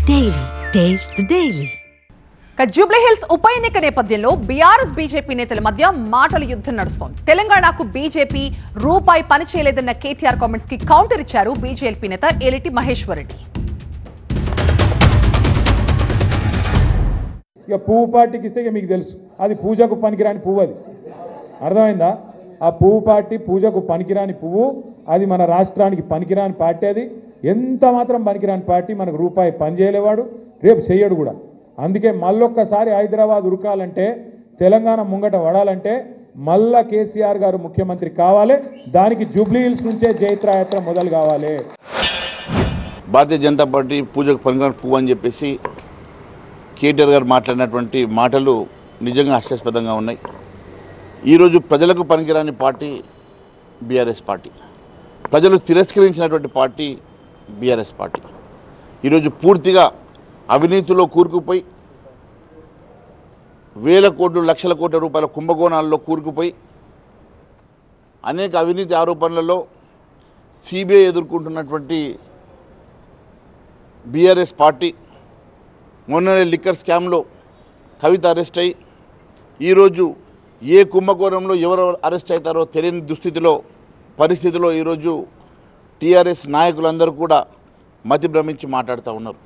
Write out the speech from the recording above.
Daily. Taste the Daily. Jubilee hills ఉప ఎన్నిక నేపథ్యంలో బీఆర్ఎస్ బీజేపీ నేతల మధ్య మాటల యుద్ధం నడుస్తోంది. తెలంగాణకు బీజేపీ రూపాయి పని చేయలేదన్న కేటీఆర్ కామెంట్స్ కి కౌంటర్ ఇచ్చారు బీజేపీ నేత ఏలిటి మహేశ్వర్ రెడ్డి. ఇక పువ్వు పార్టీకి ఇస్తే మీకు తెలుసు అది పూజకు పనికిరాని పువ్వు, అది అర్థమైందా? ఆ పువ్వు పార్టీ పూజకు పనికిరాని పువ్వు, అది మన రాష్ట్రానికి పనికిరాని పార్టీ, అది ఎంత మాత్రం పనికిరాని పార్టీ. మనకు రూపాయి పని చేయలేవాడు, రేపు చెయ్యడు కూడా. అందుకే మళ్ళొక్కసారి హైదరాబాద్ ఉరకాలంటే, తెలంగాణ ముంగట పడాలంటే మళ్ళా కేసీఆర్ గారు ముఖ్యమంత్రి కావాలి. దానికి జూబ్లీ హిల్స్ నుంచే జైత్రయాత్ర మొదలు కావాలి. భారతీయ జనతా పార్టీ పూజకు పనికిరాని పువ్వు అని చెప్పేసి కేటీఆర్ గారు మాట్లాడినటువంటి మాటలు నిజంగా హాస్యాస్పదంగా ఉన్నాయి. ఈరోజు ప్రజలకు పనికిరాని పార్టీ బీఆర్ఎస్ పార్టీ, ప్రజలు తిరస్కరించినటువంటి పార్టీ బీఆర్ఎస్ పార్టీ. ఈరోజు పూర్తిగా అవినీతిలో కూరుకుపోయి వేల కోట్లు లక్షల కోట్ల రూపాయల కుంభకోణాల్లో కూరుకుపోయి అనేక అవినీతి ఆరోపణలలో సిబిఐ ఎదుర్కొంటున్నటువంటి బీఆర్ఎస్ పార్టీ మొన్ననే లిక్కర్ స్కామ్లో కవిత అరెస్ట్ అయ్యి ఈరోజు ఏ కుంభకోణంలో ఎవరు అరెస్ట్ అవుతారో తెలియని పరిస్థితిలో ఈరోజు టీఆర్ఎస్ నాయకులందరూ కూడా మతి భ్రమించి మాట్లాడుతూ ఉన్నారు.